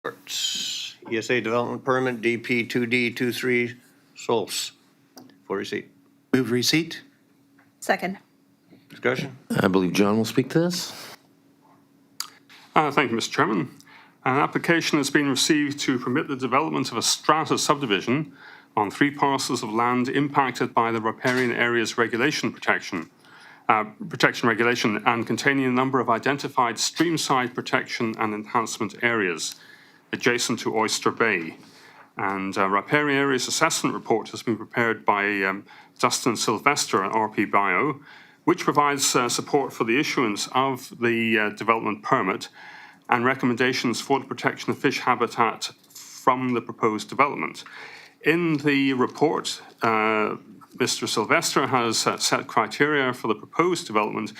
Reports. ESA Development Permit DP 2D23 Sols for receipt. Move receipt. Second. Discussion? I believe John will speak to this. Thank you, Mr. Chairman. An application has been received to permit the development of a strata subdivision on 3 parcels of land impacted by the riparian areas protection regulation and containing a number of identified streamside protection and enhancement areas adjacent to Oyster Bay. And riparian areas assessment report has been prepared by Dustin Sylvester at RP Bio, which provides support for the issuance of the development permit and recommendations for the protection of fish habitat from the proposed development. In the report, Mr. Sylvester has set criteria for the proposed development,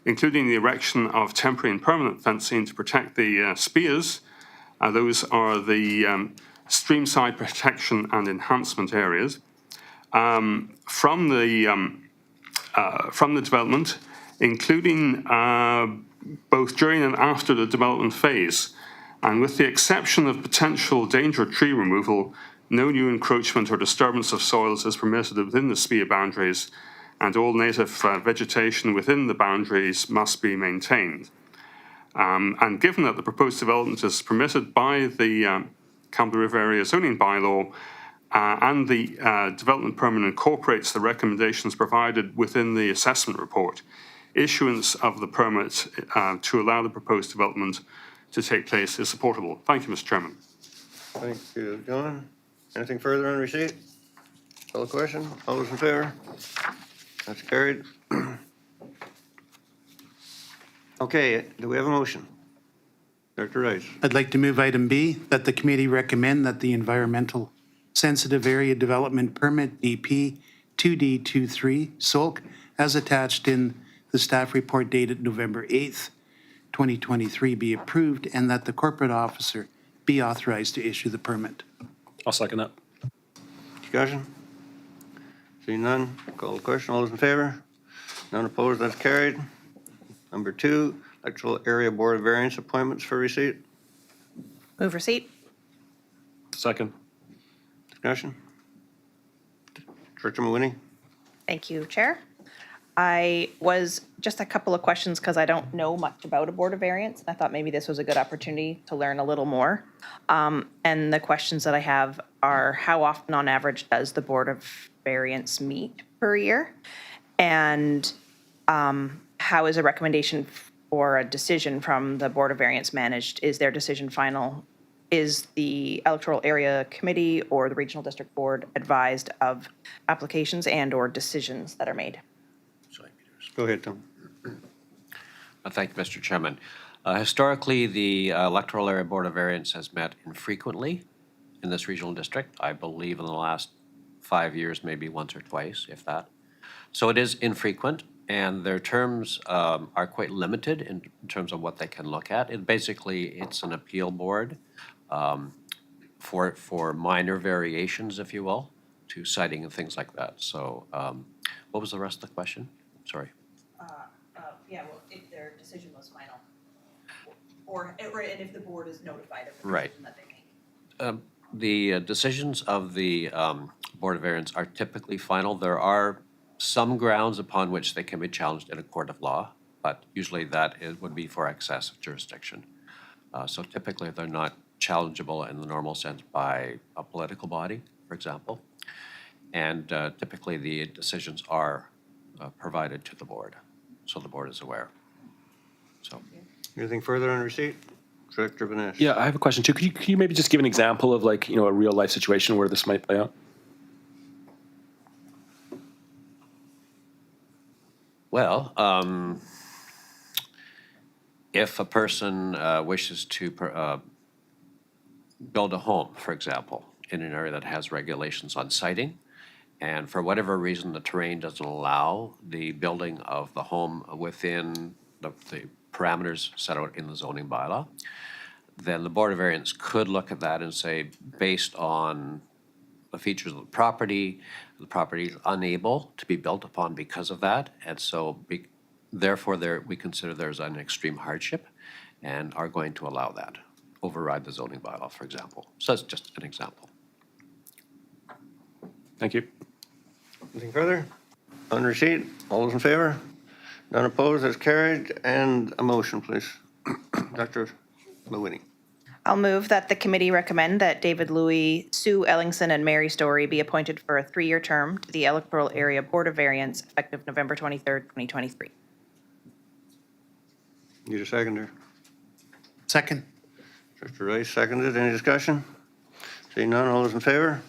including the erection of temporary and permanent fencing to protect the spears. Those are the streamside protection and enhancement areas. From the development, including both during and after the development phase. And with the exception of potential danger tree removal, no new encroachment or disturbance of soils is permitted within the spear boundaries, and all native vegetation within the boundaries must be maintained. And given that the proposed development is permitted by the Campbell River Area Zoning Bylaw, and the development permit incorporates the recommendations provided within the assessment report, issuance of the permit to allow the proposed development to take place is supportable. Thank you, Mr. Chairman. Thank you, John. Anything further on receipt? Call the question. All those in favor? That's carried. Okay, do we have a motion? Director Rice. I'd like to move item B, that the committee recommend that the environmental sensitive area development permit DP 2D23 SOLC as attached in the staff report dated November 8th, 2023 be approved, and that the corporate officer be authorized to issue the permit. I'll second that. Discussion? Seeing none, call the question. All those in favor? None opposed, that's carried. Number 2, Electoral Area Board of Variance appointments for receipt. Move receipt. Second. Discussion? Director Mawhinney? Thank you, Chair. I was just a couple of questions because I don't know much about a Board of Variance. I thought maybe this was a good opportunity to learn a little more. And the questions that I have are, how often on average does the Board of Variance meet per year? And how is a recommendation or a decision from the Board of Variance managed? Is their decision final? Is the Electoral Area Committee or the Regional District Board advised of applications and or decisions that are made? Go ahead, Tom. Thank you, Mr. Chairman. Historically, the Electoral Area Board of Variance has met infrequently in this regional district. I believe in the last 5 years, maybe once or twice, if that. So it is infrequent, and their terms are quite limited in terms of what they can look at. It's an appeal board for minor variations, if you will, to citing and things like that. So what was the rest of the question? Sorry. Yeah, well, if their decision was final, and if the board is notified of the Right. decision that they make. The decisions of the Board of Variance are typically final. There are some grounds upon which they can be challenged in a court of law, but usually would be for excess of jurisdiction. So typically they're not challengeable in the normal sense by a political body, for example. And typically the decisions are provided to the board, so the board is aware. So. Anything further on receipt? Director Benesh. Yeah, I have a question too. Could you maybe just give an example of a real life situation where this might play out? Well, if a person wishes to build a home, for example, in an area that has regulations on siting, and for whatever reason the terrain doesn't allow the building of the home within the parameters set out in the zoning bylaw, then the Board of Variance could look at that and say, based on the features of the property is unable to be built upon because of that, and so therefore we consider there's an extreme hardship and are going to allow that. override the zoning bylaw, for example. So that's just an example. Thank you. Anything further? On receipt, all those in favor? None opposed, that's carried. And a motion, please. Dr. Mawhinney. I'll move that the committee recommend that David Louis, Sue Ellingson, and Mary Story be appointed for a 3-year term to the Electoral Area Board of Variance effective November 23rd, 2023. Need a seconder? Second. Dr. Rice seconded. Any discussion? Seeing none, all those in favor?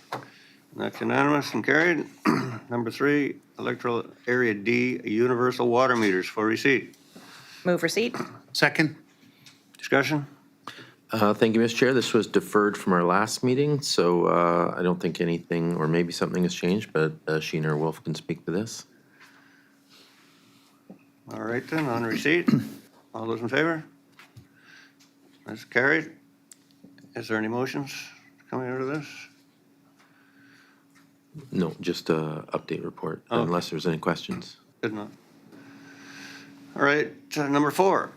That's unanimous and carried. Number 3, Electoral Area D, universal water meters for receipt. Move receipt. Second. Discussion? Thank you, Mr. Chair. This was deferred from our last meeting, so I don't think anything, or maybe something has changed, but Sheena or Wolf can speak to this. All right then, on receipt, all those in favor? That's carried. Is there any motions coming out of this? No, just a update report, Okay. unless there's any questions. Good enough. All right, number 4,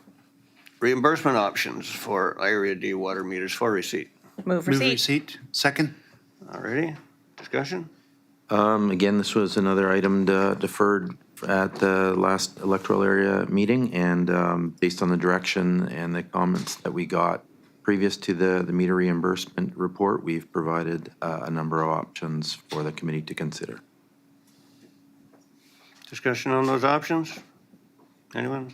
reimbursement options for Area D water meters for receipt. Move Move receipt. receipt. Second. All righty, discussion? Again, this was another item deferred at the last electoral area meeting, and based on the direction and the comments that we got previous to the meter reimbursement report, we've provided a number of options for the committee to consider. Discussion on those options? Anyone?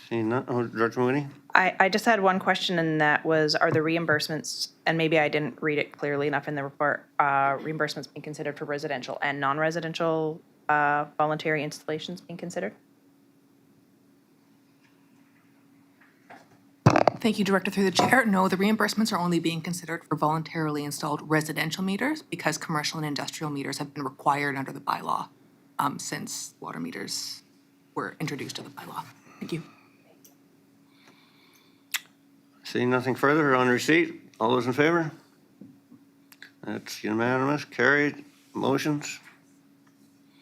Seeing none, oh, Dr. Mawhinney? I just had one question, and that was, are the reimbursements, and maybe I didn't read it clearly enough in the report, reimbursements being considered for residential and non-residential voluntary installations being considered? Thank you, Director, through the chair. No, the reimbursements are only being considered for voluntarily installed residential meters because commercial and industrial meters have been required under the bylaw since water meters were introduced to the bylaw. Thank you. Seeing nothing further, on receipt, all those in favor? That's unanimous, carried. Motions?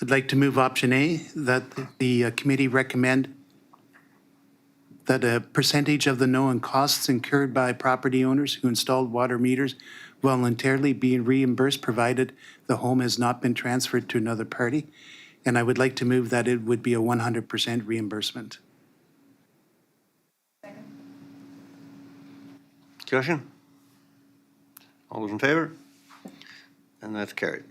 I'd like to move option A, that the committee recommend that a percentage of the known costs incurred by property owners who installed water meters voluntarily be reimbursed provided the home has not been transferred to another party. And I would like to move that it would be a 100% reimbursement. Discussion? All those in favor? And that's carried.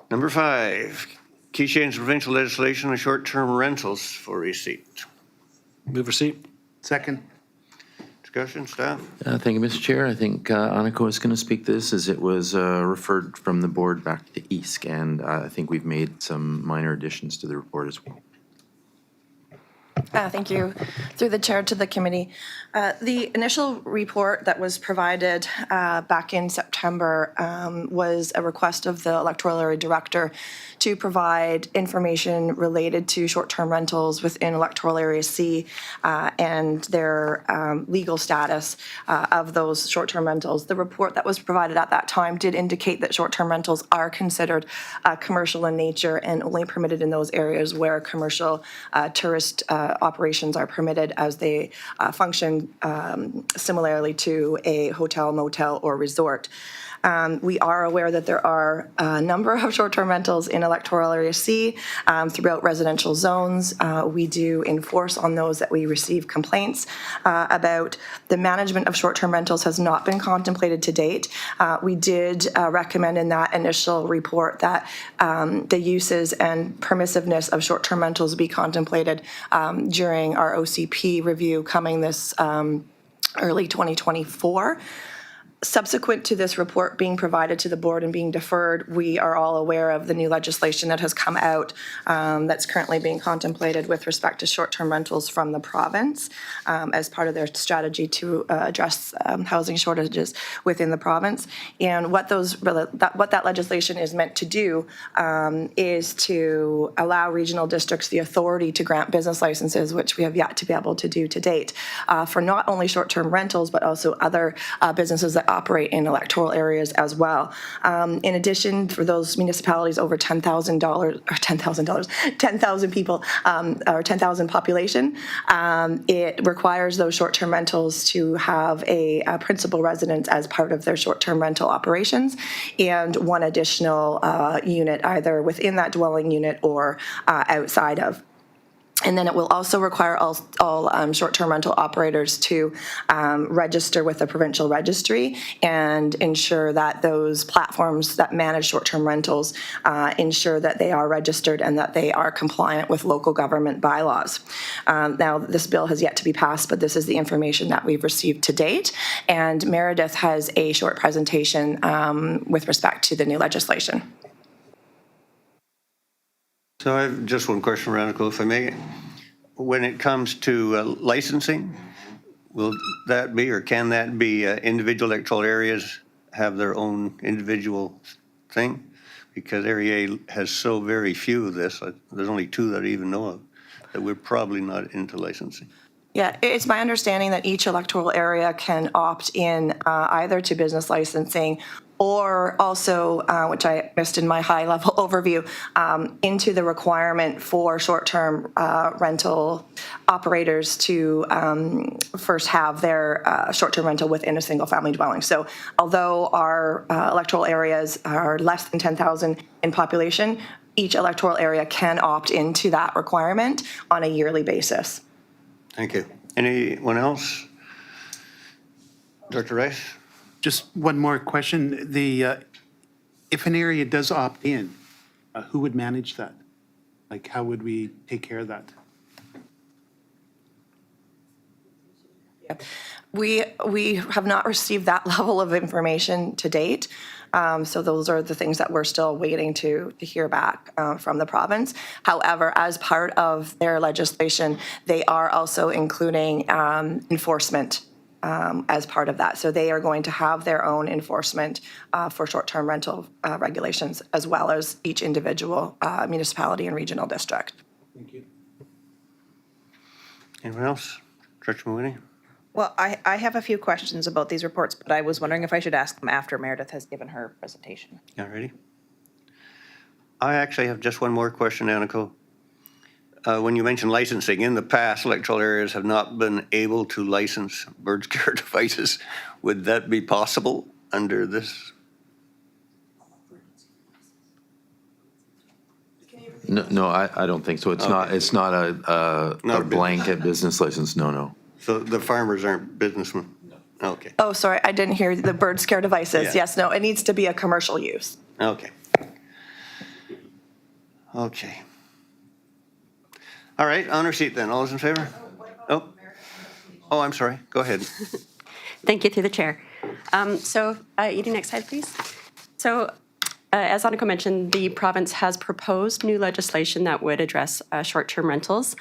Number 5, key change to provincial legislation on short-term rentals for receipt. Move receipt. Second. Discussion, staff? Thank you, Mr. Chair. I think Aniko is going to speak to this, as it was referred from the board back to EASC, and I think we've made some minor additions to the report as well. Thank you. Through the chair to the committee. The initial report that was provided back in September was a request of the electoral area director to provide information related to short-term rentals within electoral area C and their legal status of those short-term rentals. The report that was provided at that time did indicate that short-term rentals are considered commercial in nature and only permitted in those areas where commercial tourist operations are permitted, as they function similarly to a hotel, motel, or resort. We are aware that there are a number of short-term rentals in electoral area C throughout residential zones. We do enforce on those that we receive complaints about. The management of short-term rentals has not been contemplated to date. We did recommend in that initial report that the uses and permissiveness of short-term rentals be contemplated during our OCP review coming this early 2024. Subsequent to this report being provided to the board and being deferred, we are all aware of the new legislation that has come out that's currently being contemplated with respect to short-term rentals from the province as part of their strategy to address housing shortages within the province. And what that legislation is meant to do is to allow regional districts the authority to grant business licenses, which we have yet to be able to do to date, for not only short-term rentals, but also other businesses that that operate in electoral areas as well. In addition, for those municipalities over $10,000 or $10,000 people or 10,000 population, it requires those short-term rentals to have a principal residence as part of their short-term rental operations and one additional unit either within that dwelling unit or outside of. And then it will also require all short-term rental operators to register with the provincial registry and ensure that those platforms that manage short-term rentals ensure that they are registered and that they are compliant with local government bylaws. Now, this bill has yet to be passed, but this is the information that we've received to date. And Meredith has a short presentation with respect to the new legislation. So I have just one question, Radical, if I may. When it comes to licensing, will that be or can that be individual electoral areas have their own individual thing? Because Area A has so very few of this. There's only 2 that I even know of that we're probably not into licensing. Yeah, it's my understanding that each electoral area can opt in either to business licensing or also, which I missed in my high-level overview, into the requirement for short-term rental operators to first have their short-term rental within a single-family dwelling. So although our electoral areas are less than 10,000 in population, each electoral area can opt into that requirement on a yearly basis. Thank you. Anyone else? Dr. Rice? Just one more question. If an area does opt in, who would manage that? Like, how would we take care of that? We have not received that level of information to date. So those are the things that we're still waiting to hear back from the province. However, as part of their legislation, they are also including enforcement as part of that. So they are going to have their own enforcement for short-term rental regulations, as well as each individual municipality and regional district. Thank you. Anyone else? Director Mooney? Well, I have a few questions about these reports, but I was wondering if I should ask them after Meredith has given her presentation. Yeah, ready? I actually have just one more question, Aniko. When you mentioned licensing, in the past, electoral areas have not been able to license bird scare devices. Would that be possible under this? No, I don't think so. It's not a Not a blanket business license. No. So the farmers aren't businessmen? No. Okay, Oh, sorry, I didn't hear the bird scare devices. Yeah. Yes, no, it needs to be a commercial use. okay. Okay. All right, on our seat then. All those in favor? Oh, I'm sorry. Go ahead. Thank you, through the chair. Edie, next slide, please. So, as Annika mentioned, the province has proposed new legislation that would address short-term rentals.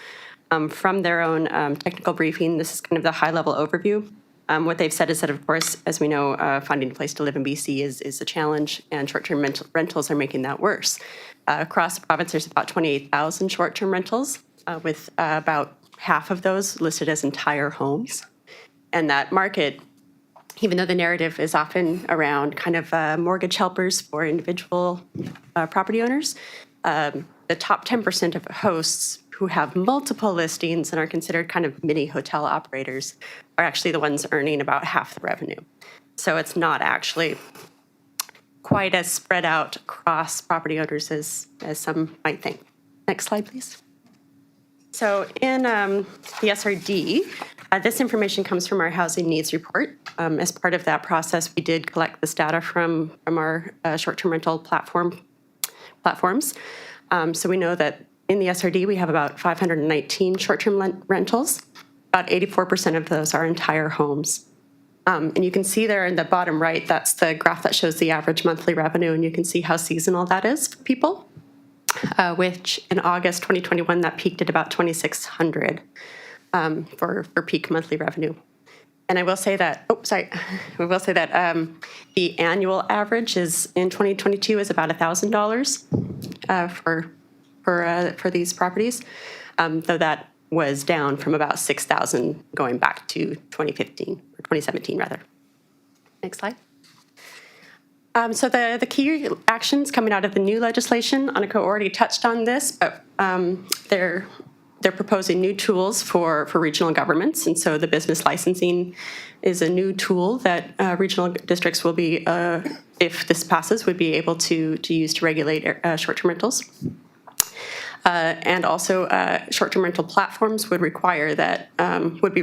From their own technical briefing, this is kind of the high-level overview. What they've said is that, of course, as we know, finding a place to live in BC is a challenge, and short-term rentals are making that worse. Across the province, there's about 28,000 short-term rentals, with about half of those listed as entire homes. And that market, even though the narrative is often around kind of mortgage helpers for individual property owners, the top 10% of hosts who have multiple listings and are considered kind of mini hotel operators are actually the ones earning about half the revenue. So it's not actually quite as spread out across property owners as some might think. Next slide, please. So in the SRD, this information comes from our housing needs report. As part of that process, we did collect this data from our short-term rental platforms. So we know that in the SRD, we have about 519 short-term rentals. About 84% of those are entire homes. And you can see there in the bottom right, that's the graph that shows the average monthly revenue, and you can see how seasonal that is for people. Which in August 2021, that peaked at about $2,600 for peak monthly revenue. And I will say that, the annual average is in 2022 is about $1,000 for these properties, though that was down from about $6,000 going back to 2015 or 2017 rather. Next slide. So the key actions coming out of the new legislation, Annika already touched on this, but they're proposing new tools for regional governments. And so the business licensing is a new tool that regional districts will be, if this passes, would be able to use to regulate short-term rentals. And also, short-term rental platforms would be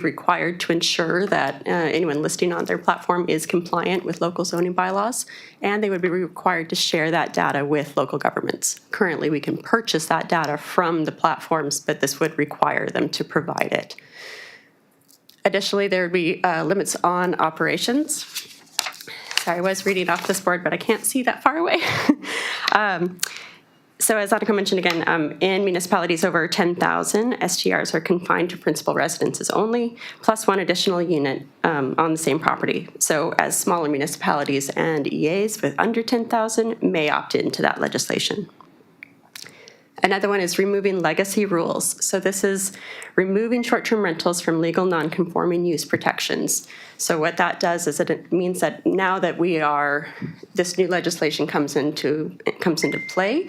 required to ensure that anyone listing on their platform is compliant with local zoning bylaws, and they would be required to share that data with local governments. Currently, we can purchase that data from the platforms, but this would require them to provide it. Additionally, there would be limits on operations. Sorry, I was reading off this board, but I can't see that far away. So as Annika mentioned again, in municipalities over 10,000, STRs are confined to principal residences only, plus one additional unit on the same property. So as smaller municipalities and EAs with under 10,000 may opt into that legislation. Another one is removing legacy rules. So this is removing short-term rentals from legal non-conforming use protections. So what that does is it means that now that this new legislation comes into play,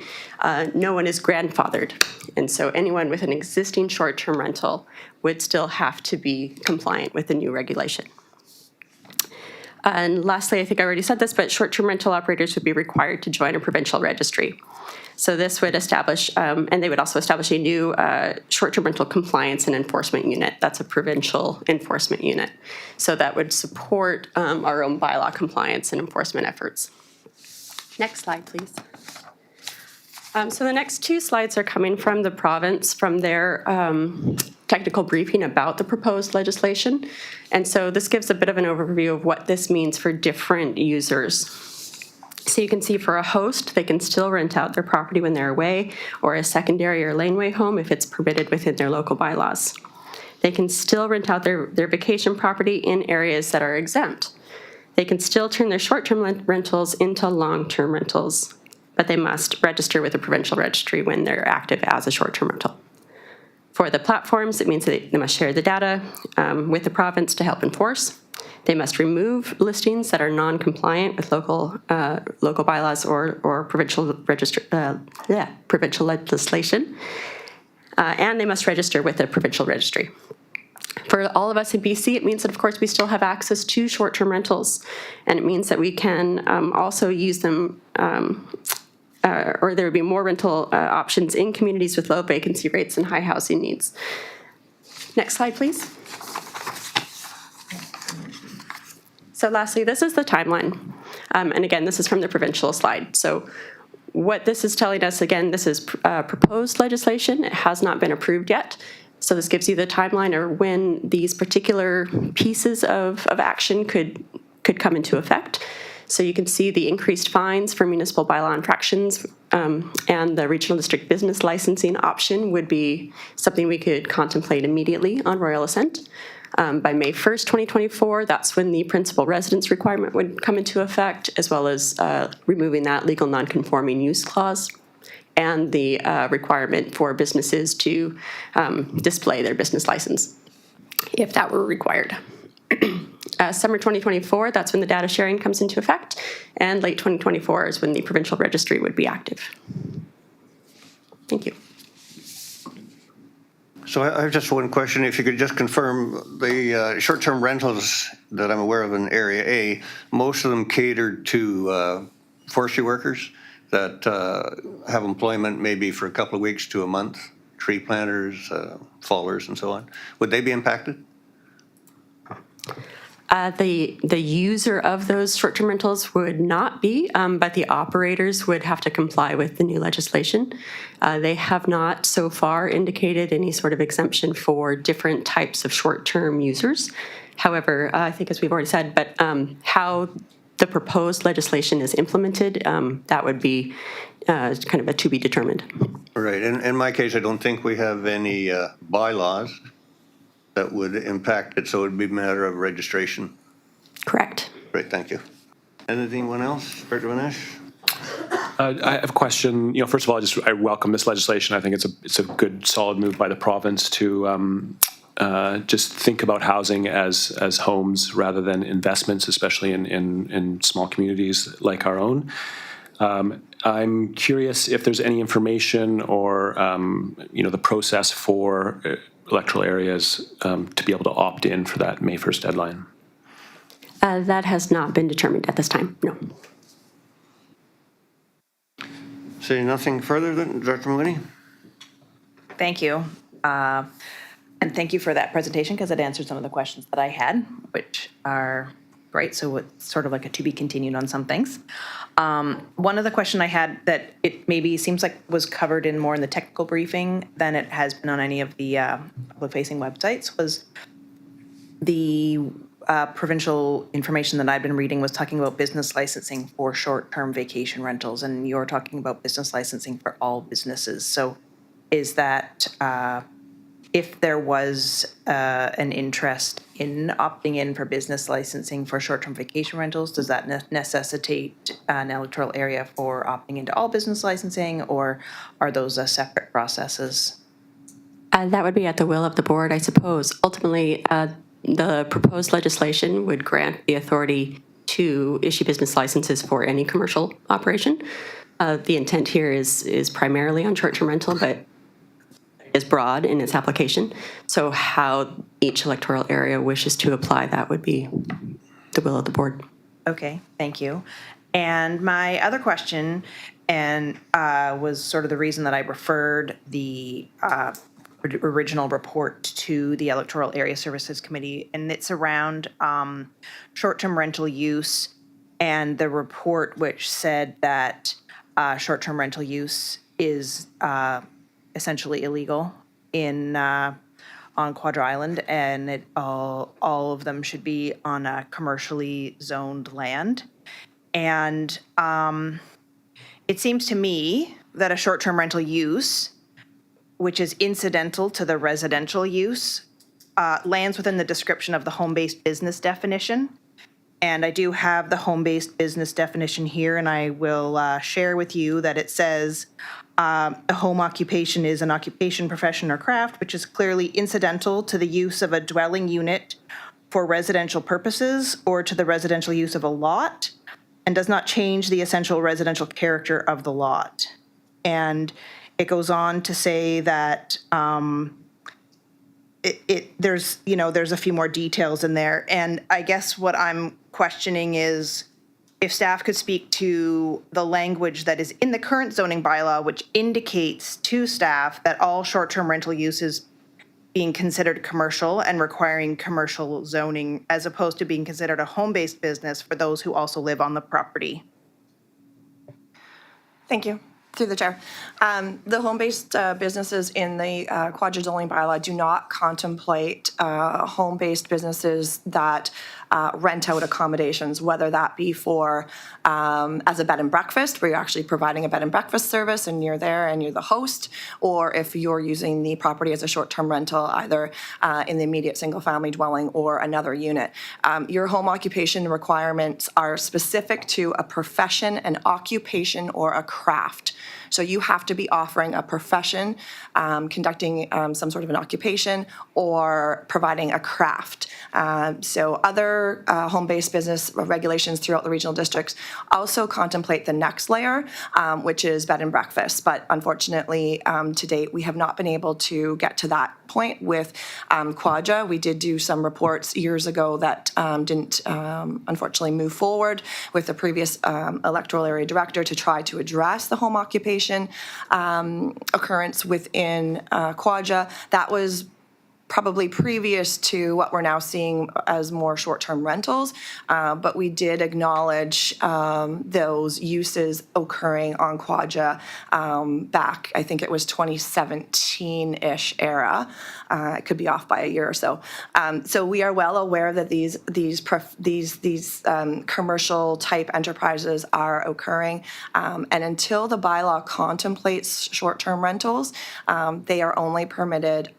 no one is grandfathered. And so anyone with an existing short-term rental would still have to be compliant with the new regulation. And lastly, I think I already said this, but short-term rental operators would be required to join a provincial registry. So this would establish, and they would also establish a new short-term rental compliance and enforcement unit. That's a provincial enforcement unit. So that would support our own bylaw compliance and enforcement efforts. Next slide, please. So the next two slides are coming from the province, from their technical briefing about the proposed legislation. And so this gives a bit of an overview of what this means for different users. So you can see for a host, they can still rent out their property when they're away, or a secondary or laneway home if it's permitted within their local bylaws. They can still rent out their vacation property in areas that are exempt. They can still turn their short-term rentals into long-term rentals, but they must register with a provincial registry when they're active as a short-term rental. For the platforms, it means that they must share the data with the province to help enforce. They must remove listings that are non-compliant with local bylaws or provincial legislation, and they must register with a provincial registry. For all of us in BC, it means that, of course, we still have access to short-term rentals, and it means that we can also use them, or there would be more rental options in communities with low vacancy rates and high housing needs. Next slide, please. So lastly, this is the timeline. And again, this is from the provincial slide. So what this is telling us, again, this is proposed legislation. It has not been approved yet. So this gives you the timeline or when these particular pieces of action could come into effect. So you can see the increased fines for municipal bylaw infractions, and the regional district business licensing option would be something we could contemplate immediately on royal assent. By May 1st, 2024, that's when the principal residence requirement would come into effect, as well as removing that legal non-conforming use clause and the requirement for businesses to display their business license, if that were required. Summer 2024, that's when the data sharing comes into effect, and late 2024 is when the provincial registry would be active. Thank you. So I have just one question. If you could just confirm the short-term rentals that I'm aware of in Area A, most of them catered to forestry workers that have employment maybe for a couple of weeks to a month, tree planters, fallers, and so on. Would they be impacted? The user of those short-term rentals would not be, but the operators would have to comply with the new legislation. They have not so far indicated any sort of exemption for different types of short-term users. However, I think as we've already said, but how the proposed legislation is implemented, that would be kind of a to be determined. Right. In my case, I don't think we have any bylaws that would impact it, so it would be a matter of registration. Correct. Great, thank you. Anyone else? Director Vinesh? I have a question. First of all, I welcome this legislation. I think it's a good, solid move by the province to just think about housing as homes rather than investments, especially in small communities like our own. I'm curious if there's any information or, the process for electoral areas to be able to opt in for that May 1st deadline. That has not been determined at this time, no. Say nothing further, then, Director Malini? Thank you. And thank you for that presentation because it answered some of the questions that I had, which are great. So it's sort of like a to be continued on some things. One other question I had that it maybe seems like was covered in more in the technical briefing than it has been on any of the public-facing websites was the provincial information that I've been reading was talking about business licensing for short-term vacation rentals, and you're talking about business licensing for all businesses. So is that if there was an interest in opting in for business licensing for short-term vacation rentals, does that necessitate an electoral area for opting into all business licensing, or are those separate processes? That would be at the will of the board, I suppose. Ultimately, the proposed legislation would grant the authority to issue business licenses for any commercial operation. The intent here is primarily on short-term rental, but is broad in its application. So how each electoral area wishes to apply that would be the will of the board. Okay, thank you. And my other question was sort of the reason that I referred the original report to the Electoral Area Services Committee, and it's around short-term rental use and the report which said that short-term rental use is essentially illegal on Quadra Island, and all of them should be on a commercially zoned land. And it seems to me that a short-term rental use, which is incidental to the residential use, lands within the description of the home-based business definition. And I do have the home-based business definition here, and I will share with you that it says a home occupation is an occupation, profession, or craft which is clearly incidental to the use of a dwelling unit for residential purposes or to the residential use of a lot, and does not change the essential residential character of the lot. And it goes on to say that there's a few more details in there. And I guess what I'm questioning is if staff could speak to the language that is in the current zoning bylaw, which indicates to staff that all short-term rental uses being considered commercial and requiring commercial zoning, as opposed to being considered a home-based business for those who also live on the property. Thank you. Through the chair. The home-based businesses in the Quadra zoning bylaw do not contemplate home-based businesses that rent out accommodations, whether that be for as a bed and breakfast, where you're actually providing a bed and breakfast service and you're there and you're the host, or if you're using the property as a short-term rental, either in the immediate single-family dwelling or another unit. Your home occupation requirements are specific to a profession, an occupation, or a craft. So you have to be offering a profession, conducting some sort of an occupation, or providing a craft. So other home-based business regulations throughout the regional districts also contemplate the next layer, which is bed and breakfast. But unfortunately, to date, we have not been able to get to that point with Quadra. We did do some reports years ago that didn't unfortunately move forward with the previous electoral area director to try to address the home occupation occurrence within Quadra. That was probably previous to what we're now seeing as more short-term rentals, but we did acknowledge those uses occurring on Quadra back, I think it was 2017-ish era. It could be off by a year or so. So we are well aware that these commercial type enterprises are occurring, and until the bylaw contemplates short-term rentals, they are only permitted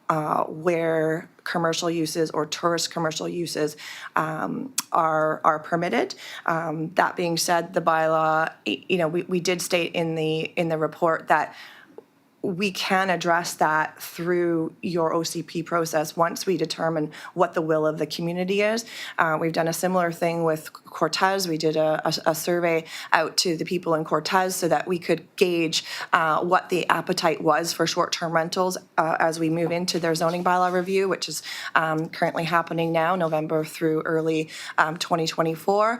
where commercial uses or tourist commercial uses are permitted. That being said, the bylaw, we did state in the report that we can address that through your OCP process once we determine what the will of the community is. We've done a similar thing with Cortez. We did a survey out to the people in Cortez so that we could gauge what the appetite was for short-term rentals as we move into their zoning bylaw review, which is currently happening now, November through early 2024,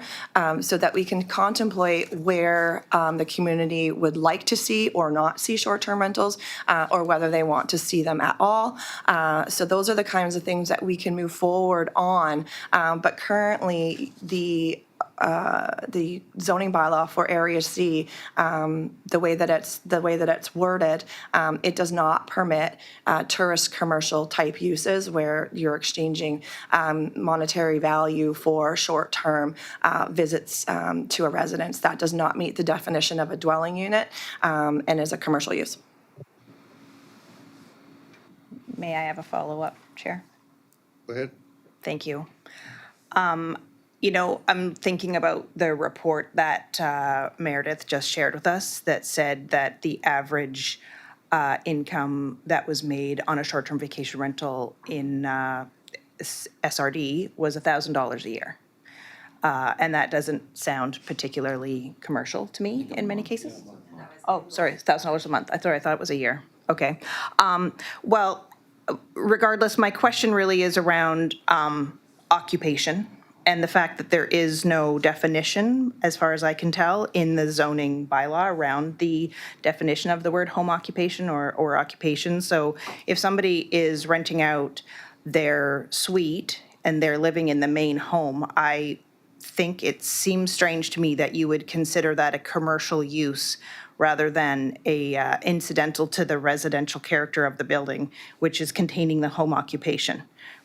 so that we can contemplate where the community would like to see or not see short-term rentals, or whether they want to see them at all. So those are the kinds of things that we can move forward on. But currently, the zoning bylaw for Area C, the way that it's worded, it does not permit tourist commercial type uses where you're exchanging monetary value for short-term visits to a residence. That does not meet the definition of a dwelling unit and is a commercial use. May I have a follow-up, Chair? Go ahead. Thank you. You know, I'm thinking about the report that Meredith just shared with us that said that the average income that was made on a short-term vacation rental in SRD was $1,000 a year. And that doesn't sound particularly commercial to me in many cases. Oh, sorry, $1,000 a month. I thought it was a year. Okay. Well, regardless, my question really is around occupation and the fact that there is no definition, as far as I can tell, in the zoning bylaw around the definition of the word home occupation or occupation. So if somebody is renting out their suite and they're living in the main home, I think it seems strange to me that you would consider that a commercial use rather than a incidental to the residential character of the building, which is containing the home occupation,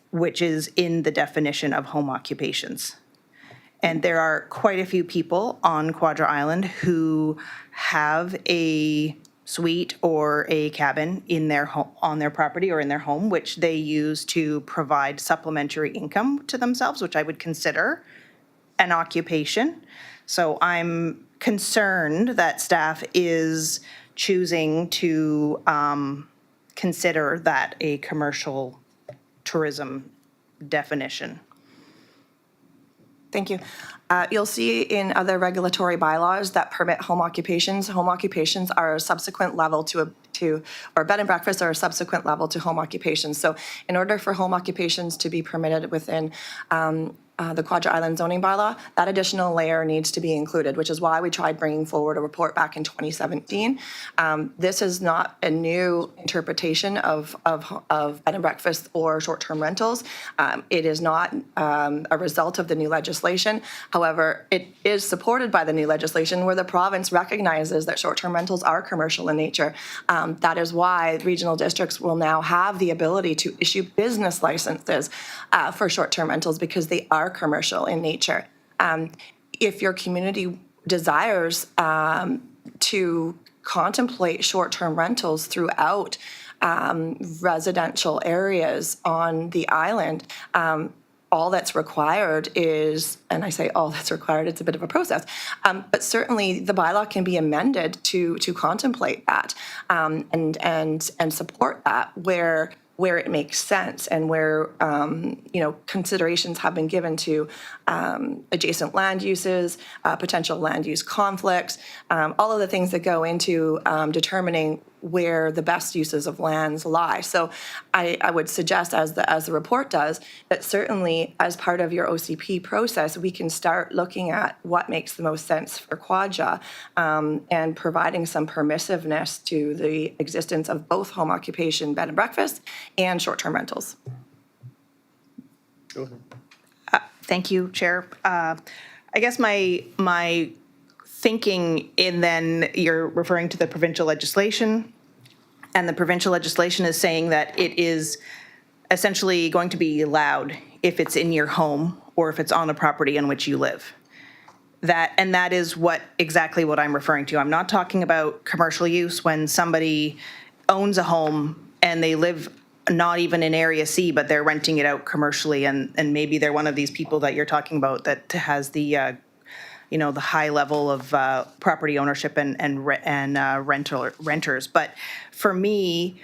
which is in the definition of home occupations. And there are quite a few people on Quadra Island who have a suite or a cabin in their home, on their property or in their home, which they use to provide supplementary income to themselves, which I would consider an occupation. So I'm concerned that staff is choosing to consider that a commercial tourism definition. Thank you. You'll see in other regulatory bylaws that permit home occupations. Home occupations are a subsequent level or bed and breakfast are a subsequent level to home occupations. So in order for home occupations to be permitted within the Quadra Island zoning bylaw, that additional layer needs to be included, which is why we tried bringing forward a report back in 2017. This is not a new interpretation of bed and breakfast or short-term rentals. It is not a result of the new legislation. However, it is supported by the new legislation where the province recognizes that short-term rentals are commercial in nature. That is why regional districts will now have the ability to issue business licenses for short-term rentals because they are commercial in nature. If your community desires to contemplate short-term rentals throughout residential areas on the island, all that's required is, and I say all that's required, it's a bit of a process, but certainly the bylaw can be amended to contemplate that and support that where it makes sense and where considerations have been given to adjacent land uses, potential land use conflicts, all of the things that go into determining where the best uses of lands lie. So I would suggest, as the report does, that certainly as part of your OCP process, we can start looking at what makes the most sense for Quadra and providing some permissiveness to the existence of both home occupation, bed and breakfast, and short-term rentals. Go ahead. Thank you, Chair. I guess my thinking in then you're referring to the provincial legislation, and the provincial legislation is saying that it is essentially going to be allowed if it's in your home or if it's on the property on which you live. That is exactly what I'm referring to. I'm not talking about commercial use when somebody owns a home and they live not even in Area C, but they're renting it out commercially, and maybe they're one of these people that you're talking about that has the the high level of property ownership and renters. But for me,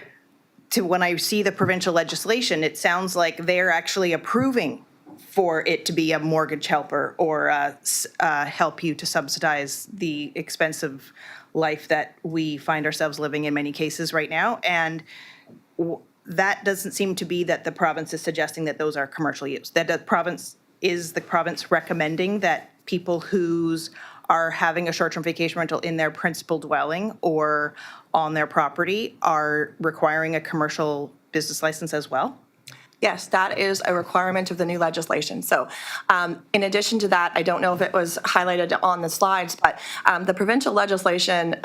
when I see the provincial legislation, it sounds like they're actually approving for it to be a mortgage helper or help you to subsidize the expensive life that we find ourselves living in many cases right now. And that doesn't seem to be that the province is suggesting that those are commercial use. That the province recommending that people who's are having a short-term vacation rental in their principal dwelling or on their property are requiring a commercial business license as well? Yes, that is a requirement of the new legislation. So in addition to that, I don't know if it was highlighted on the slides, but the provincial legislation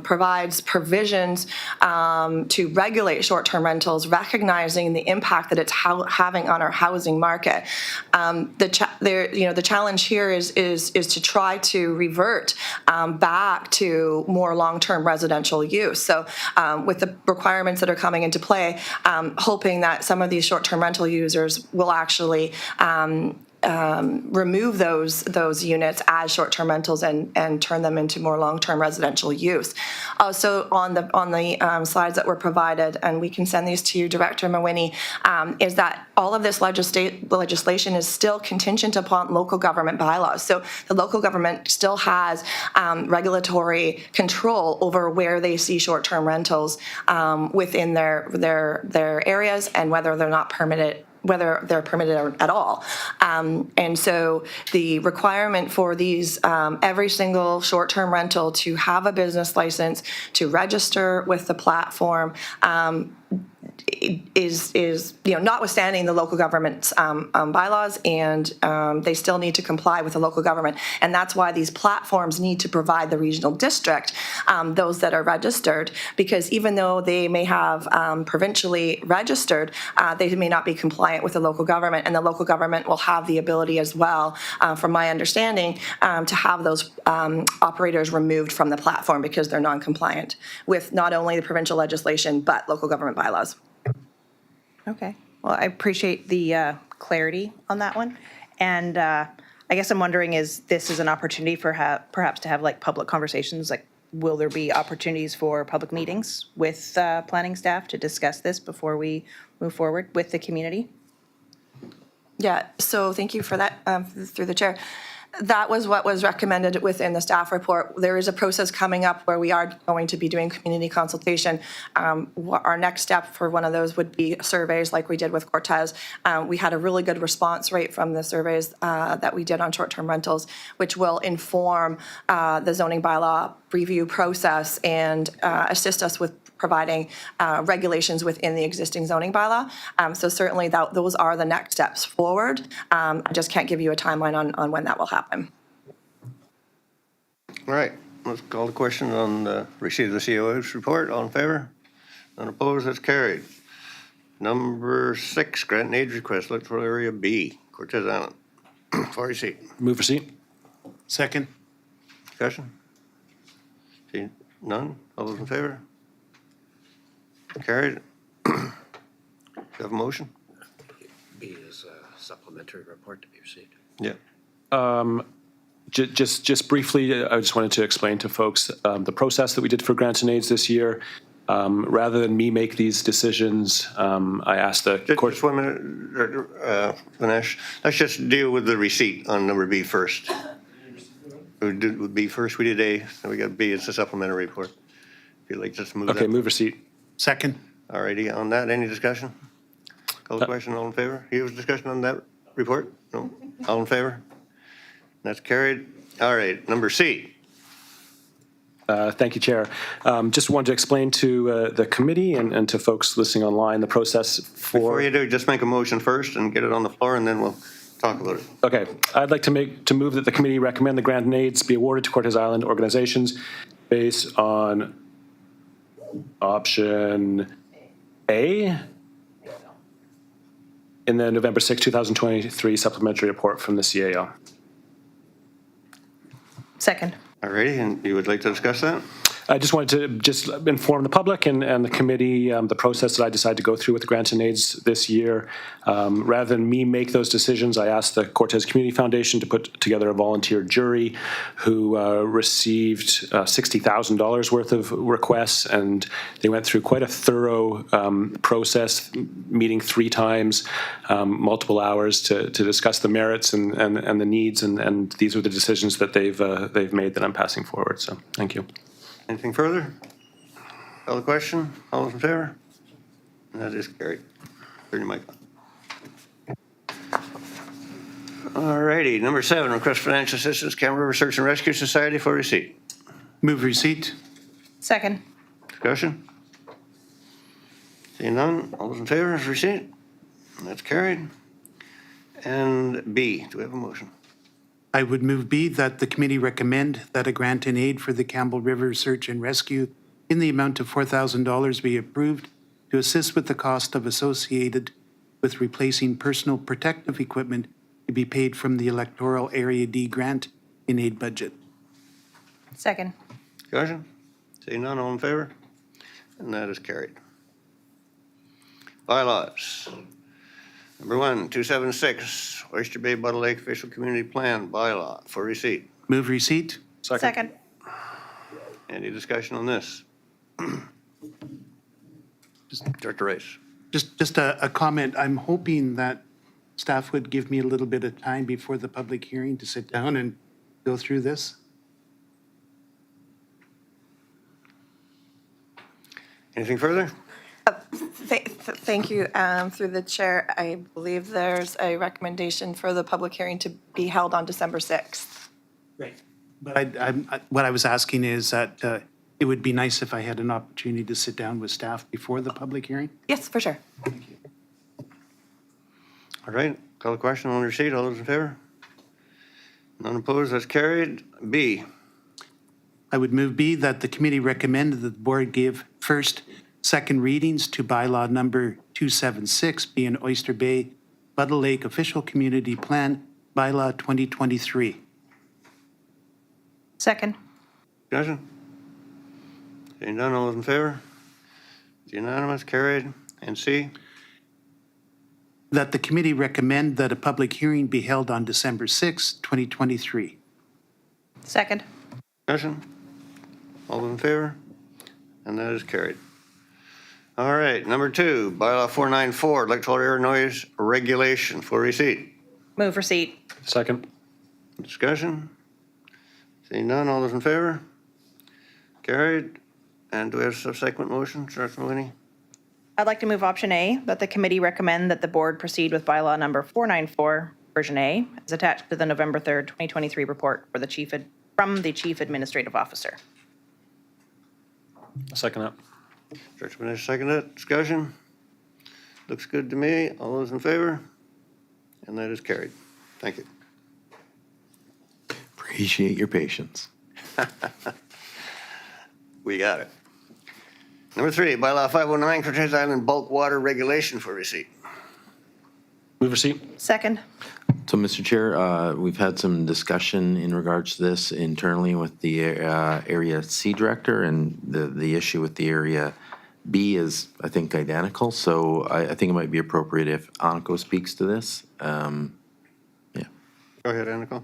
provides provisions to regulate short-term rentals, recognizing the impact that it's having on our housing market. The challenge here is to try to revert back to more long-term residential use. So with the requirements that are coming into play, hoping that some of these short-term rental users will actually remove those units as short-term rentals and turn them into more long-term residential use. Also on the slides that were provided, and we can send these to you, Director Mawhinney, is that all of this legislation is still contingent upon local government bylaws. So the local government still has regulatory control over where they see short-term rentals within their areas and whether they're permitted at all. And so the requirement for these, every single short-term rental to have a business license, to register with the platform, is notwithstanding the local government's bylaws, and they still need to comply with the local government. And that's why these platforms need to provide the regional district those that are registered, because even though they may have provincially registered, they may not be compliant with the local government, and the local government will have the ability as well, from my understanding, to have those operators removed from the platform because they're non-compliant with not only the provincial legislation but local government bylaws. Okay. Well, I appreciate the clarity on that one. And I guess I'm wondering, is this an opportunity for perhaps to have like public conversations? Like, will there be opportunities for public meetings with planning staff to discuss this before we move forward with the community? Yeah, so thank you for that, through the chair. That was what was recommended within the staff report. There is a process coming up where we are going to be doing community consultation. Our next step for one of those would be surveys like we did with Cortez. We had a really good response rate from the surveys that we did on short-term rentals, which will inform the zoning bylaw review process and assist us with providing regulations within the existing zoning bylaw. So certainly those are the next steps forward. I just can't give you a timeline on when that will happen. All right, let's call the question on the receipt of the COA's report. All in favor? None opposed, that's carried. Number 6, grant and age request, electoral area B, Cortez Island. For receipt. Move receipt. Second. Discussion? See none? All those in favor? Carried. Do you have a motion? B is a supplementary report to be received. Yeah. Just briefly, I just wanted to explain to folks the process that we did for grants and aids this year. Rather than me make these decisions, I asked the court. Just 1 minute, Director Vinesh. Let's just deal with the receipt on number B first. We did with B first, we did A, and we got B, it's a supplementary report. If you'd like to just move that. Okay, move receipt. Second. All righty, on that, any discussion? Call the question, all in favor? You have discussion on that report? No? All in favor? That's carried. All right, number C. Thank you, Chair. Just wanted to explain to the committee and to folks listening online the process for. Before you do, just make a motion first and get it on the floor, and then we'll talk about it. Okay, I'd like to move that the committee recommend the grant and aids be awarded to Cortez Island organizations based on option A in the November 6, 2023 supplementary report from the CAO. Second. All righty, and you would like to discuss that? I just wanted to just inform the public and the committee the process that I decided to go through with the grants and aids this year. Rather than me make those decisions, I asked the Cortez Community Foundation to put together a volunteer jury who received $60,000 worth of requests, and they went through quite a thorough process, meeting 3 times, multiple hours to discuss the merits and the needs, and these are the decisions that they've made that I'm passing forward. So thank you. Anything further? Call the question. All those in favor? And that is carried. Turn your mic on. All righty. Number 7, request financial assistance, Campbell River Search and Rescue Society for receipt. Move receipt. Second. Discussion? Seeing none, all those in favor of receipt? And that's carried. And B, do we have a motion? I would move B, that the committee recommend that a grant in aid for the Campbell River Search and Rescue in the amount of $4,000 be approved to assist with the cost of associated with replacing personal protective equipment to be paid from the Electoral Area D grant in aid budget. Second. Discussion? Seeing none, all in favor? And that is carried. Bylaws. Number 1, 276, Oyster Bay Buttle Lake Official Community Plan bylaw for receipt. Move receipt. Second. Any discussion on this? Director Rice. Just a comment. I'm hoping that staff would give me a little bit of time before the public hearing to sit down and go through this. Anything further? Thank you. Through the chair, I believe there's a recommendation for the public hearing to be held on December 6th. Right. But what I was asking is that it would be nice if I had an opportunity to sit down with staff before the public hearing. Yes, for sure. All right, call the question on receipt. All those in favor? None opposed, that's carried. B, I would move B, that the committee recommend that the board give first, second readings to bylaw number 276, being Oyster Bay Buttle Lake Official Community Plan, bylaw 2023. Second. discussion? Seeing none, all those in favor? It's unanimous, carried. And C, That the committee recommend that a public hearing be held on December 6, 2023. Second. discussion? All those in favor? And that is carried. All right, number 2, bylaw 494, electoral air noise regulation for receipt. Move receipt. Second. Discussion? Seeing none, all those in favor? Carried. And do we have a subsequent motion, Director Maloney? I'd like to move option A, that the committee recommend that the board proceed with bylaw number 494, version A, as attached to the November 3rd, 2023 report for from the Chief Administrative Officer. Second that. Director Benish, second it. Discussion? Looks good to me. All those in favor? And that is carried. Thank you. Appreciate your patience. We got it. Number 3, bylaw 509, Cortez Island bulk water regulation for receipt. Move receipt. Second. So, Mr. Chair, we've had some discussion in regards to this internally with the Area C Director, and the issue with the Area B is, I think, identical. So I think it might be appropriate if Aniko speaks to this. Yeah. Go ahead, Aniko.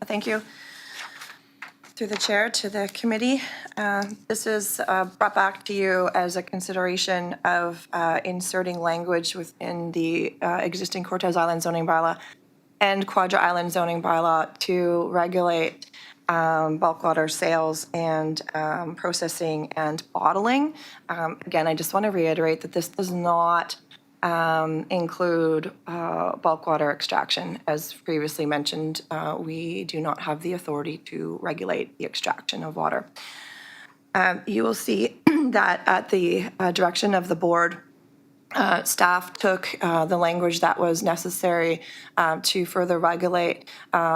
Thank you. Through the chair to the committee, this is brought back to you as a consideration of inserting language within the existing Cortez Island zoning bylaw and Quadra Island zoning bylaw to regulate bulk water sales and processing and bottling. Again, I just want to reiterate that this does not include bulk water extraction. As previously mentioned, we do not have the authority to regulate the extraction of water. You will see that at the direction of the board, staff took the language that was necessary to further regulate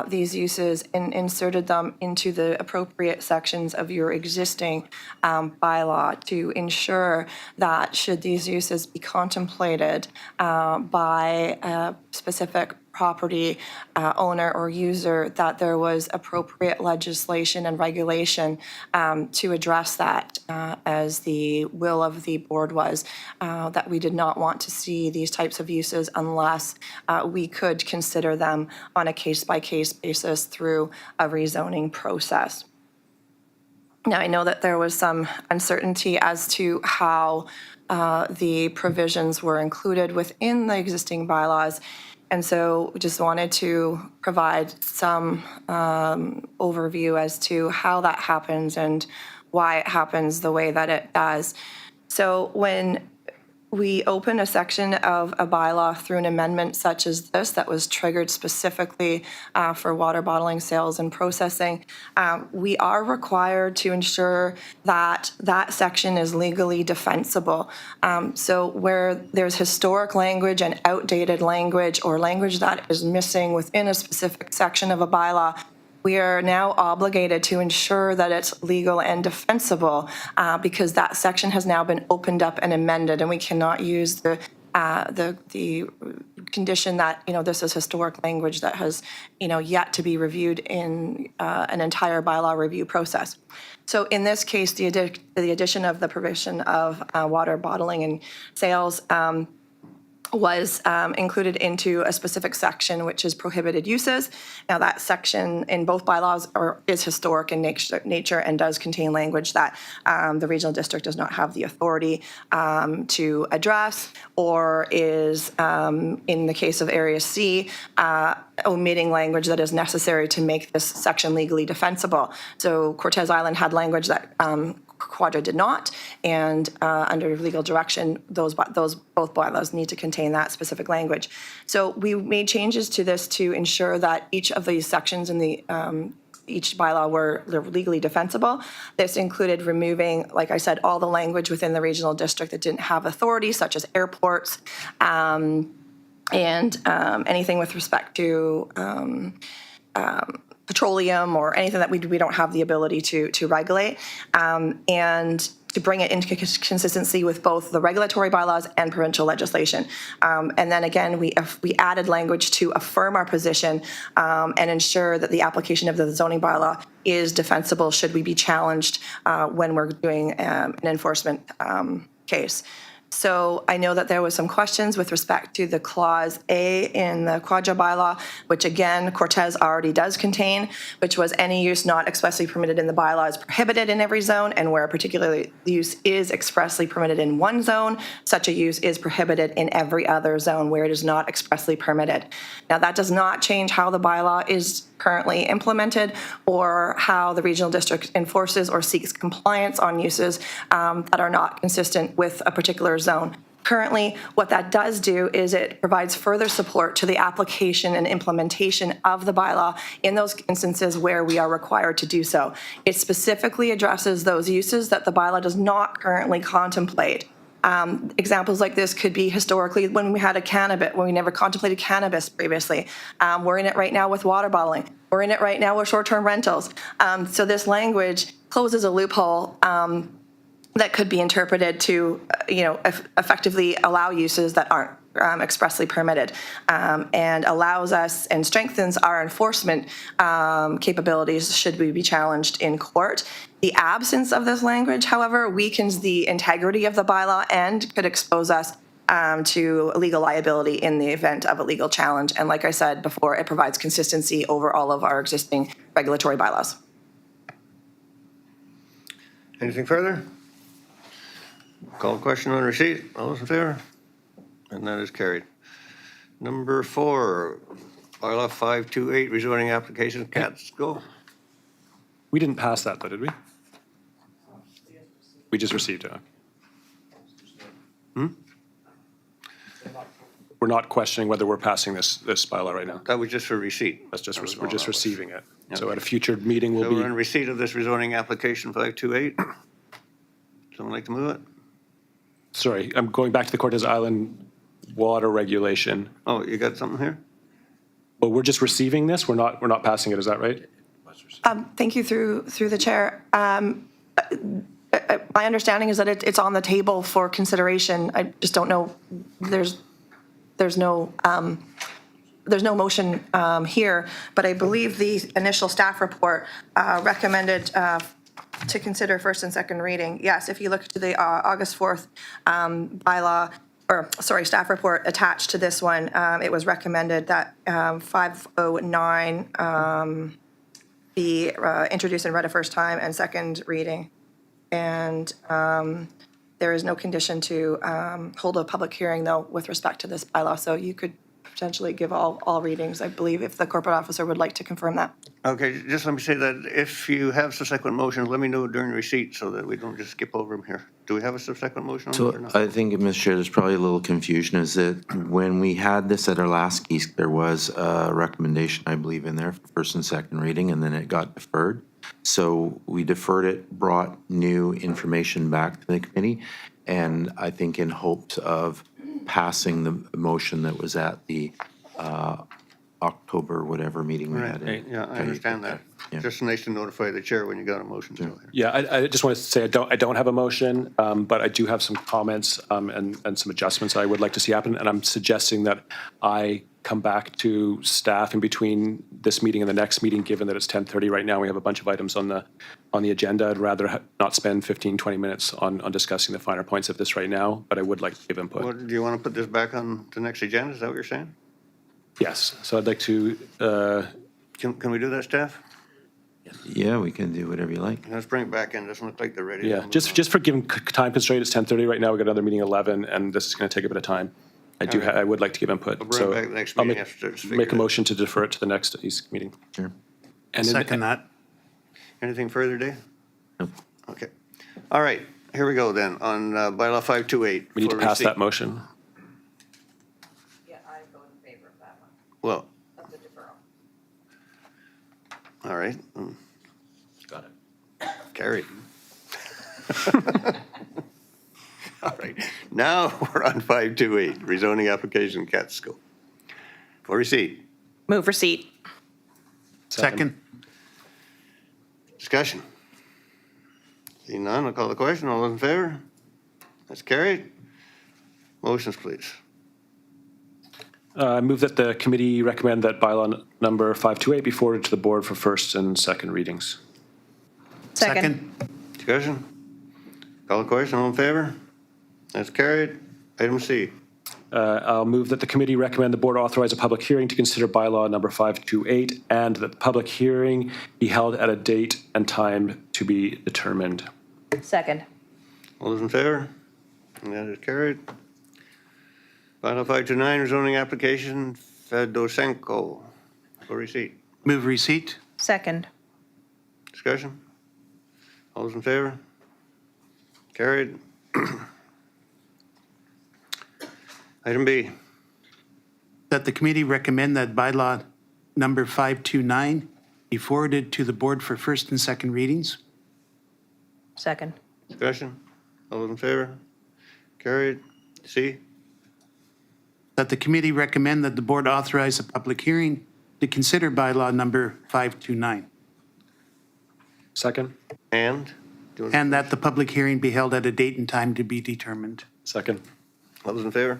these uses and inserted them into the appropriate sections of your existing bylaw to ensure that should these uses be contemplated by a specific property owner or user that there was appropriate legislation and regulation to address that, as the will of the board was, that we did not want to see these types of uses unless we could consider them on a case-by-case basis through a rezoning process. Now, I know that there was some uncertainty as to how the provisions were included within the existing bylaws, and so we just wanted to provide some overview as to how that happens and why it happens the way that it does. So when we open a section of a bylaw through an amendment such as this that was triggered specifically for water bottling, sales, and processing, we are required to ensure that that section is legally defensible. So where there's historic language and outdated language, or language that is missing within a specific section of a bylaw, we are now obligated to ensure that it's legal and defensible, because that section has now been opened up and amended, and we cannot use the condition that, this is historic language that has, yet to be reviewed in an entire bylaw review process. So in this case, the addition of the provision of water bottling and sales was included into a specific section, which is prohibited uses. Now, that section in both bylaws is historic in nature and does contain language that the regional district does not have the authority to address, or is, in the case of Area C, omitting language that is necessary to make this section legally defensible. So Cortes Island had language that Quadra did not, and under legal direction, those both bylaws need to contain that specific language. So we made changes to this to ensure that each of these sections in the each bylaw were legally defensible. This included removing, like I said, all the language within the regional district that didn't have authority, such as airports, and anything with respect to petroleum or anything that we don't have the ability to regulate, and to bring it into consistency with both the regulatory bylaws and provincial legislation. And then again, we added language to affirm our position and ensure that the application of the zoning bylaw is defensible should we be challenged when we're doing an enforcement case. So I know that there was some questions with respect to the Clause A in the Quadra bylaw, which again, Cortes already does contain, which was any use not expressly permitted in the bylaw is prohibited in every zone, and where a particular use is expressly permitted in one zone, such a use is prohibited in every other zone where it is not expressly permitted. Now, that does not change how the bylaw is currently implemented or how the regional district enforces or seeks compliance on uses that are not consistent with a particular zone. Currently, what that does do is it provides further support to the application and implementation of the bylaw in those instances where we are required to do so. It specifically addresses those uses that the bylaw does not currently contemplate. Examples like this could be historically when we had when we never contemplated cannabis previously. We're in it right now with water bottling. We're in it right now with short-term rentals. So this language closes a loophole that could be interpreted to, effectively allow uses that aren't expressly permitted, and allows us and strengthens our enforcement capabilities should we be challenged in court. The absence of this language, however, weakens the integrity of the bylaw and could expose us to legal liability in the event of a legal challenge. And like I said before, it provides consistency over all of our existing regulatory bylaws. Anything further? Call question on receipt. All those in favor? And that is carried. Number 4, bylaw 528, rezoning application, Catskill. We didn't pass that, though, did we? We just received it. We're not questioning whether we're passing this bylaw right now. That was just for receipt. That's just, we're just receiving it. So at a future meeting, So we'll we're in be, receipt of this rezoning application 528. Someone like to move it? sorry, I'm going back to the Cortes Island water regulation. Oh, you got something here? But we're just receiving this? We're not passing it, is that right? Thank you through the chair. My understanding is that it's on the table for consideration. I just don't know. There's no there's no motion here, but I believe the initial staff report recommended to consider first and second reading. Yes, if you look to the August 4th bylaw, or sorry, staff report attached to this one, it was recommended that 509 be introduced and read a first time and second reading. And there is no condition to hold a public hearing, though, with respect to this bylaw. So you could potentially give all readings, I believe, if the corporate officer would like to confirm that. Okay, just let me say that if you have subsequent motions, let me know during receipt so that we don't just skip over them here. Do we have a subsequent motion on it or So not? I think, Mr. Chair, there's probably a little confusion is that when we had this at our last geek, there was a recommendation, I believe, in there for first and second reading, and then it got deferred. So we deferred it, brought new information back to the committee, and I think in hopes of passing the motion that was at the October whatever meeting we had. Right, yeah, I understand that. Yeah. Just nice to notify the chair when you got a motion. So, Yeah, I just wanted to say I don't have a motion, but I do have some comments and some adjustments I would like to see happen. And I'm suggesting that I come back to staff in between this meeting and the next meeting, given that it's 10:30 right now. We have a bunch of items on the agenda. I'd rather not spend 15, 20 minutes on discussing the finer points of this right now, but I would like to give input. What, do you want to put this back on the next agenda? Is that what you're saying? Yes, so I'd like to, Can we do that, staff? Yeah, we can do whatever you like. Let's bring it back in. Doesn't look like they're ready. to yeah, move just on. just for giving time constraint, it's 10:30 right now. We've got another meeting at 11, and this is going to take a bit of time. I would like to give input. We'll bring So it back the next I'll meeting make, after it's make a figured out. motion to defer it to the next meeting. Sure. And Second that. Anything further, Dave? Nope. Okay. All right, here we go then, on bylaw 528. We need to for pass receipt. that motion. Yeah, I vote in favor of that one, Well, of the deferral. all right. Got it. Carried. All right, now we're on 528, rezoning application Catskill. For receipt, Move receipt. Second. discussion. Seeing none, I'll call the question. All those in favor? That's carried. Motions, please. I move that the committee recommend that bylaw number 528 be forwarded to the board for first and second readings. Second. Discussion? Call the question. All in favor? That's carried. Item C. I'll move that the committee recommend the board authorize a public hearing to consider bylaw number 528 and that the public hearing be held at a date and time to be determined. Second. All those in favor? And that is carried. Bylaw 529, rezoning application Fedosenko. For receipt. Move receipt. Second. Discussion? All those in favor? Carried. Item B. That the committee recommend that bylaw number 529 be forwarded to the board for first and second readings. Second. Discussion? All those in favor? Carried. C. That the committee recommend that the board authorize a public hearing to consider bylaw number 529. Second? And? Do you want- And that the public hearing be held at a date and time to be determined. Second. All those in favor?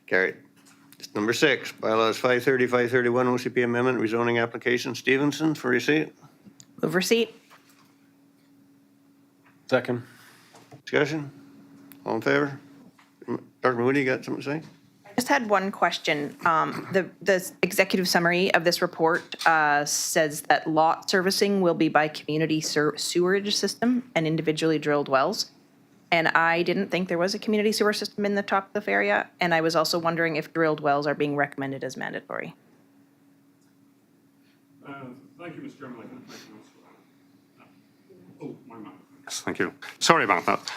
Carried. Number 6, bylaws 530, 531, OCP amendment, rezoning application Stevenson for receipt. Move receipt. Second. Discussion? All in favor? Dr. Moody, you got something to say? Just had one question. The executive summary of this report says that lot servicing will be by community sewerage system and individually drilled wells. And I didn't think there was a community sewer system in the Topcliffe area. And I was also wondering if drilled wells are being recommended as mandatory. Thank you, Mr. Chairman. I can make notes for that. Oh, my mouth. Yes, thank you. Sorry about that.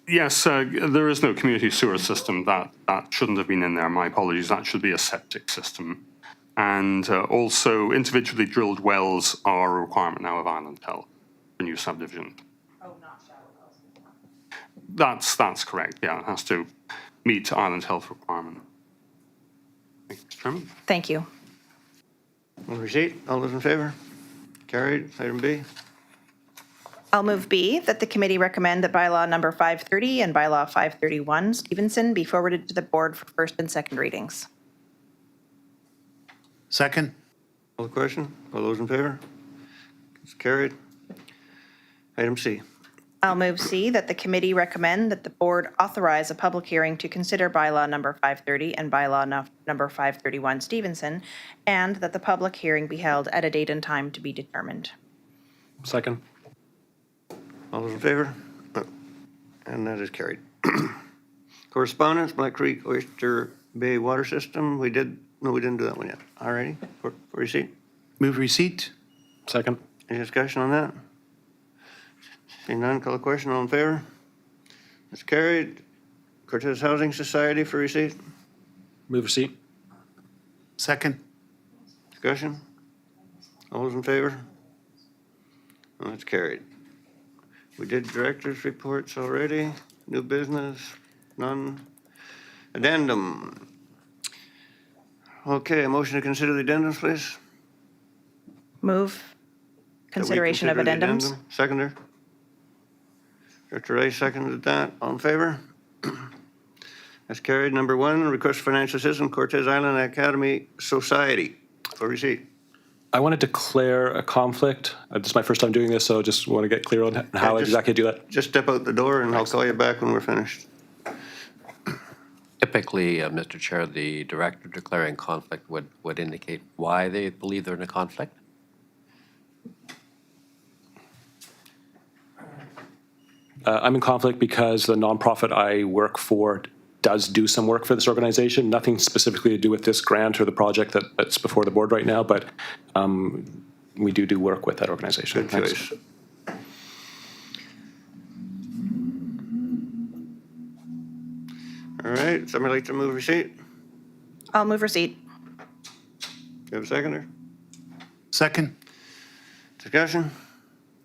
Yes, there is no community sewer system. That shouldn't have been in there. My apologies. That should be a septic system. And also, individually drilled wells are a requirement now of Island Health for new subdivision. Oh, not shallow wells. That's correct. Yeah, it has to meet Island Health requirement. Thank you, Mr. Chairman. Thank you. On receipt, all those in favor? Carried. Item B. I'll move B, that the committee recommend that bylaw number 530 and bylaw 531 Stevenson be forwarded to the board for first and second readings. Second. Call the question. All those in favor? It's carried. Item C. I'll move C, that the committee recommend that the board authorize a public hearing to consider bylaw number 530 and bylaw number 531 Stevenson, and that the public hearing be held at a date and time to be determined. Second. All those in favor? And that is carried. Correspondence, Black Creek Oyster Bay Water System. We didn't do that one yet. All righty, for receipt. Move receipt. Second. Any discussion on that? Seeing none, call the question. All in favor? That's carried. Cortez Housing Society for receipt. Move receipt. Second. Discussion? All those in favor? And that's carried. We did director's reports already. New business, none. Addendum. Okay, a motion to consider the addendums, please. Move That we consideration of consider the addendums. addendum. Seconder. Director Ray seconded that. All in favor? That's carried. Number 1, request for financial assistance, Cortez Island Academy Society for receipt. I want to declare a conflict. This is my first time doing this, so just want to get clear on how I just- exactly do that. Just step out the door and I'll call you back when we're finished. Typically, Mr. Chair, the director declaring conflict would indicate why they believe they're in a conflict. I'm in conflict because the nonprofit I work for does do some work for this organization. Nothing specifically to do with this grant or the project that's before the board right now, but we do work with that organization. Good Thanks. choice. All right, somebody like to move receipt? I'll move receipt. You have a seconder? Second. Discussion?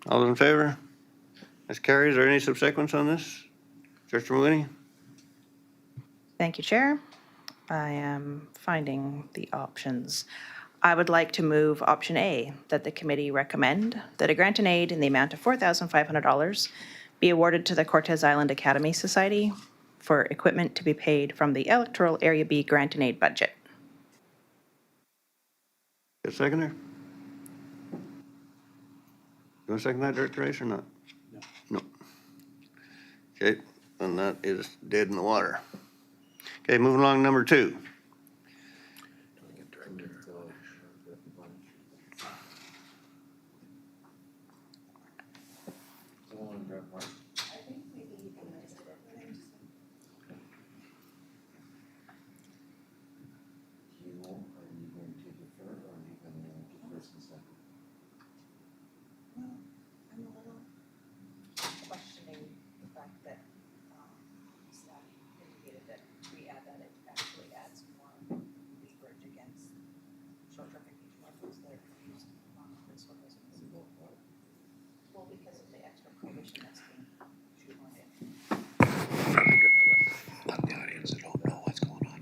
All those in favor? That's carried. Is there any subsequence on this? Director Maloney? Thank you, Chair. I am finding the options. I would like to move option A, that the committee recommend that a grant and aid in the amount of $4,500 be awarded to the Cortez Island Academy Society for equipment to be paid from the Electoral Area B grant and aid budget. You have a seconder? You want to second that, Director Rice, or not? No. Okay, and that is dead in the water. Okay, moving along, number 2. Questioning the fact that staff indicated that we add that it actually adds more leverage against short-term vacation rentals that are used this one as visible. Well, because of the extra provision that's being shoehorned in. Let the audience at home know what's going on.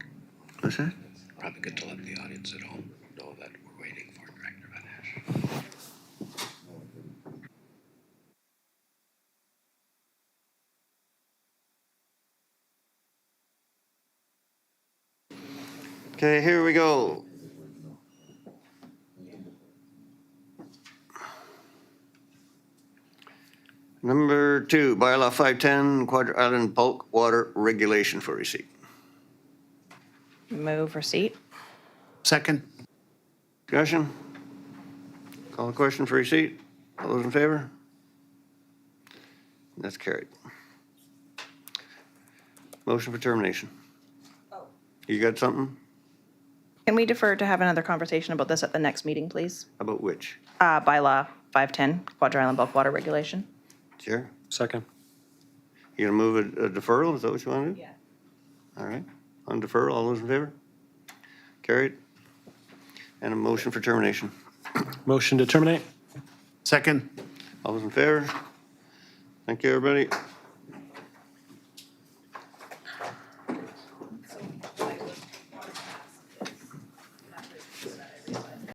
What's that? Probably good to let the audience at home know that we're waiting for Director Van Ash. Okay, here we go. Number 2, bylaw 510, Quadra Island bulk water regulation for receipt. Move receipt. Second. Discussion? Call the question for receipt. All those in favor? That's carried. Motion for termination. You got something? Can we defer to have another conversation about this at the next meeting, please? About which? Bylaw 510, Quadra Island bulk water regulation. Chair? Second. You gonna move a deferral? Is that what you want to do? Yeah. All right. On deferral, all those in favor? Carried. And a motion for termination. Motion to terminate. Second. All those in favor? Thank you, everybody.